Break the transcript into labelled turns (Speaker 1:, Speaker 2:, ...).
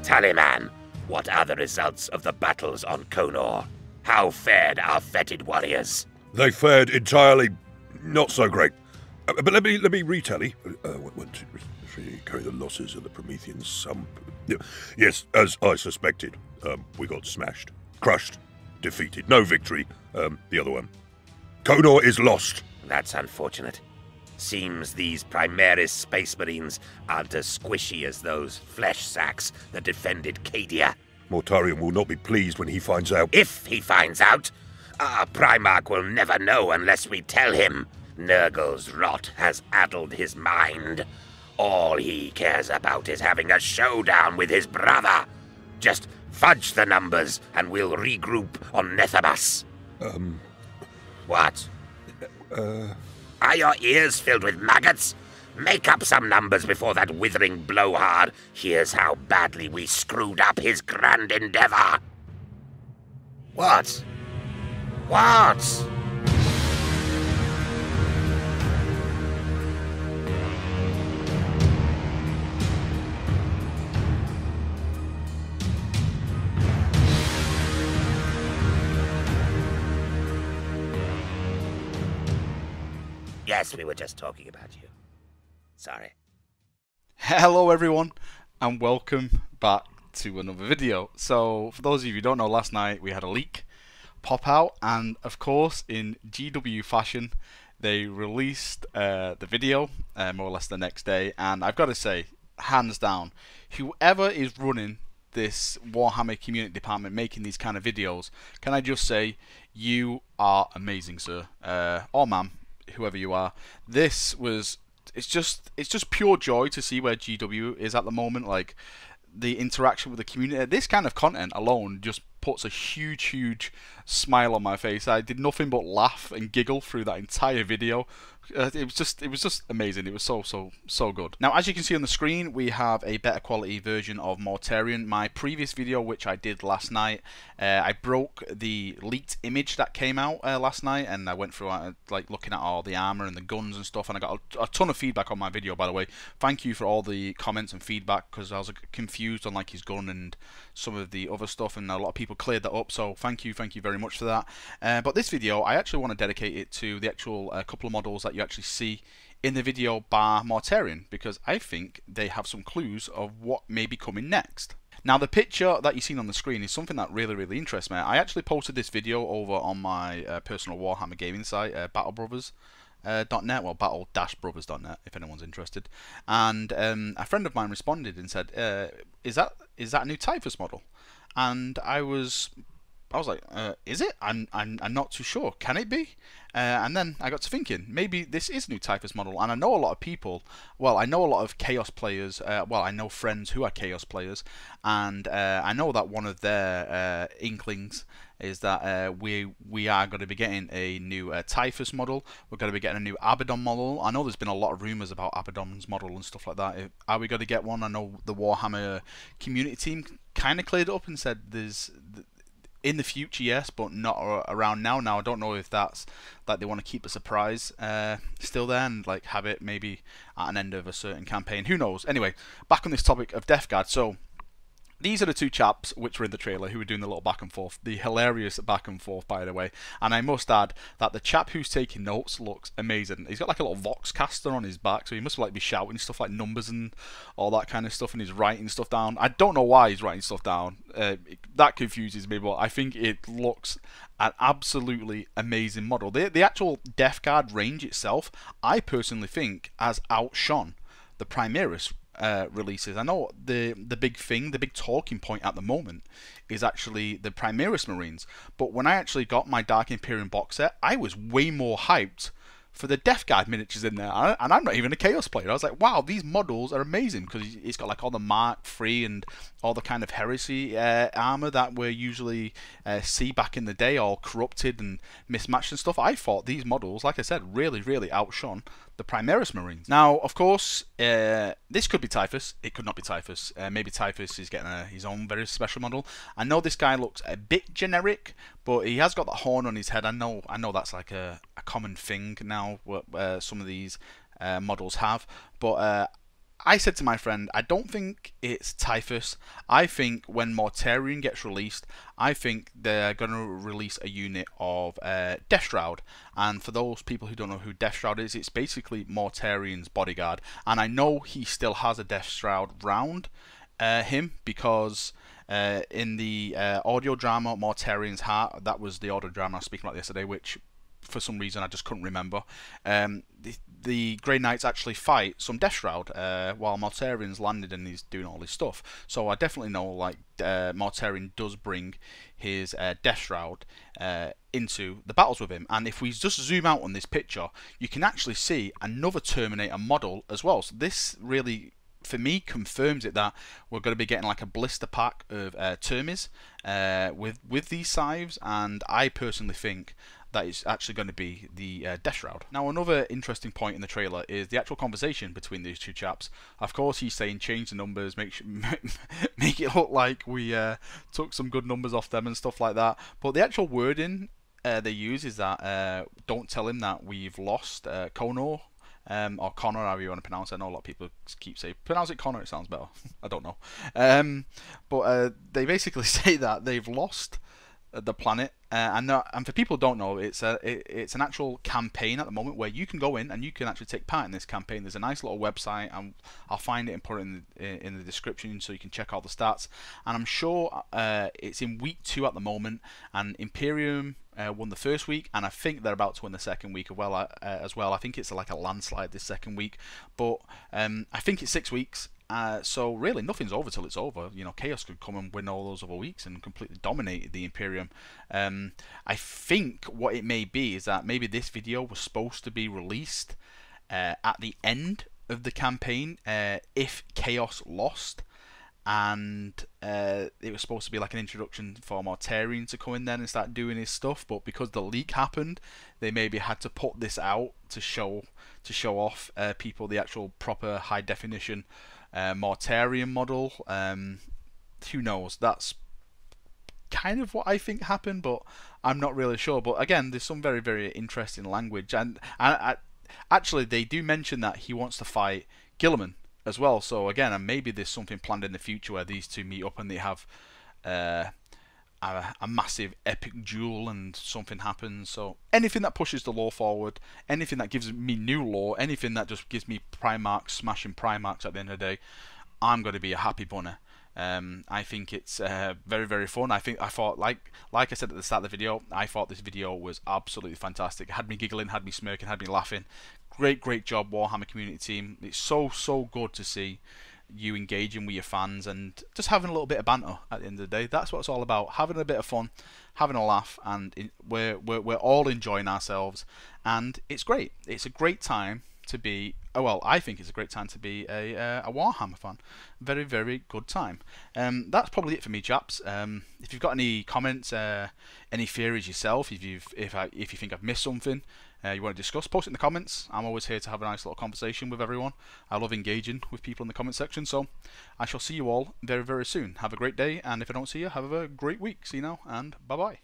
Speaker 1: Tallyman, what are the results of the battles on Konor? How fared our fetid warriors?
Speaker 2: They fared entirely not so great. But let me retally. 1, 2, 3, carry the losses of the Promethean sump. Yes, as I suspected, we got smashed, crushed, defeated. No victory. The other one. Konor is lost.
Speaker 1: That's unfortunate. Seems these Primaris Space Marines aren't as squishy as those flesh sacks that defended Cadia.
Speaker 2: Mortarion will not be pleased when he finds out.
Speaker 1: If he finds out, our Primarch will never know unless we tell him. Nurgle's rot has addled his mind. All he cares about is having a showdown with his brother. Just fudge the numbers and we'll regroup on Nethabas. What? Are your ears filled with maggots? Make up some numbers before that withering blowhard hears how badly we screwed up his grand endeavor. What? What? Yes, we were just talking about you. Sorry.
Speaker 3: Hello everyone, and welcome back to another video. So, for those of you who don't know, last night we had a leak pop out, and of course, in GW fashion, they released the video more or less the next day. And I've got to say, hands down, whoever is running this Warhammer community department making these kind of videos, can I just say, you are amazing, sir, or ma'am, whoever you are. This was, it's just pure joy to see where GW is at the moment. Like, the interaction with the community, this kind of content alone just puts a huge smile on my face. I did nothing but laugh and giggle through that entire video. It was just amazing. It was so good. Now, as you can see on the screen, we have a better quality version of Mortarion. My previous video, which I did last night, I broke the leaked image that came out last night, and I went through like looking at all the armor and the guns and stuff, and I got a ton of feedback on my video, by the way. Thank you for all the comments and feedback, because I was confused on like his gun and some of the other stuff, and a lot of people cleared that up, so thank you very much for that. But this video, I actually want to dedicate it to the actual couple of models that you actually see in the video bar Mortarion, because I think they have some clues of what may be coming next. Now, the picture that you've seen on the screen is something that really interests me. I actually posted this video over on my personal Warhammer gaming site, battlebrothers.net, well, battle-brothers.net, if anyone's interested. And a friend of mine responded and said, is that a new Typhus model? And I was like, is it? I'm not too sure. Can it be? And then I got to thinking, maybe this is a new Typhus model. And I know a lot of people, well, I know a lot of Chaos players, well, I know friends who are Chaos players, and I know that one of their inklings is that we are going to be getting a new Typhus model. We're going to be getting a new Abaddon model. I know there's been a lot of rumours about Abaddon's model and stuff like that. Are we going to get one? I know the Warhammer community team kind of cleared it up and said there's in the future, yes, but not around now. Now, I don't know if that's like they want to keep a surprise still there and like have it maybe at an end of a certain campaign. Who knows? Anyway, back on this topic of Deathguard. So, these are the two chaps which were in the trailer who were doing the little back and forth. The hilarious back and forth, by the way. And I must add that the chap who's taking notes looks amazing. He's got like a little vox caster on his back, so he must like be shouting stuff like numbers and all that kind of stuff, and he's writing stuff down. I don't know why he's writing stuff down. That confuses me, but I think it looks an absolutely amazing model. The actual Deathguard range itself, I personally think, has outshone the Primaris releases. I know the big thing, the big talking point at the moment is actually the Primaris Marines, but when I actually got my Dark Imperium box set, I was way more hyped for the Deathguard miniatures in there, and I'm not even a Chaos player. I was like, wow, these models are amazing, because it's got like all the Mark III and all the kind of heresy armor that we usually see back in the day, all corrupted and mismatched and stuff. I thought these models, like I said, really outshone the Primaris Marines. Now, of course, this could be Typhus. It could not be Typhus. Maybe Typhus is getting his own very special model. I know this guy looks a bit generic, but he has got the horn on his head. I know that's like a common thing now, what some of these models have. But I said to my friend, I don't think it's Typhus. I think when Mortarion gets released, I think they're going to release a unit of Deathshroud. And for those people who don't know who Deathshroud is, it's basically Mortarion's bodyguard. And I know he still has a Deathshroud round him, because in the audio drama Mortarion's Heart, that was the audio drama I was speaking about yesterday, which for some reason I just couldn't remember. The Grey Knights actually fight some Deathshroud while Mortarion's landed and he's doing all his stuff. So I definitely know, like, Mortarion does bring his Deathshroud into the battles with him. And if we just zoom out on this picture, you can actually see another Terminator model as well. So this really, for me, confirms it that we're going to be getting like a blister pack of Termis with these scythes, and I personally think that is actually going to be the Deathshroud. Now, another interesting point in the trailer is the actual conversation between these two chaps. Of course, he's saying change the numbers, make it look like we took some good numbers off them and stuff like that. But the actual wording they use is that don't tell him that we've lost Connor. Or Connor, however you want to pronounce it. I know a lot of people keep saying, pronounce it Connor, it sounds better. I don't know. But they basically say that they've lost the planet, and for people who don't know, it's an actual campaign at the moment where you can go in and you can actually take part in this campaign. There's a nice little website, and I'll find it and put it in the description so you can check all the stats. And I'm sure it's in week 2 at the moment, and Imperium won the first week, and I think they're about to win the second week as well. I think it's like a landslide this second week, but I think it's 6 weeks. So really, nothing's over till it's over. You know, Chaos could come and win all those other weeks and completely dominate the Imperium. I think what it may be is that maybe this video was supposed to be released at the end of the campaign if Chaos lost, and it was supposed to be like an introduction for Mortarion to come in then and start doing his stuff. But because the leak happened, they maybe had to put this out to show off people the actual proper high definition Mortarion model. Who knows? That's kind of what I think happened, but I'm not really sure. But again, there's some very, very interesting language, and actually they do mention that he wants to fight Guilliman as well. So again, and maybe there's something planned in the future where these two meet up and they have a massive epic duel and something happens. So anything that pushes the lore forward, anything that gives me new lore, anything that just gives me Primarchs smashing Primarchs at the end of the day, I'm going to be a happy bunny. I think it's very, very fun. I thought, like I said at the start of the video, I thought this video was absolutely fantastic. It had me giggling, had me smirking, had me laughing. Great job, Warhammer community team. It's so good to see you engaging with your fans and just having a little bit of banter at the end of the day. That's what it's all about, having a bit of fun, having a laugh, and we're all enjoying ourselves, and it's great. It's a great time to be, well, I think it's a great time to be a Warhammer fan. Very, very good time. That's probably it for me, chaps. If you've got any comments, any theories yourself, if you think I've missed something you want to discuss, post it in the comments. I'm always here to have a nice little conversation with everyone. I love engaging with people in the comment section, so I shall see you all very, very soon. Have a great day, and if I don't see you, have a great week. See you now, and bye-bye.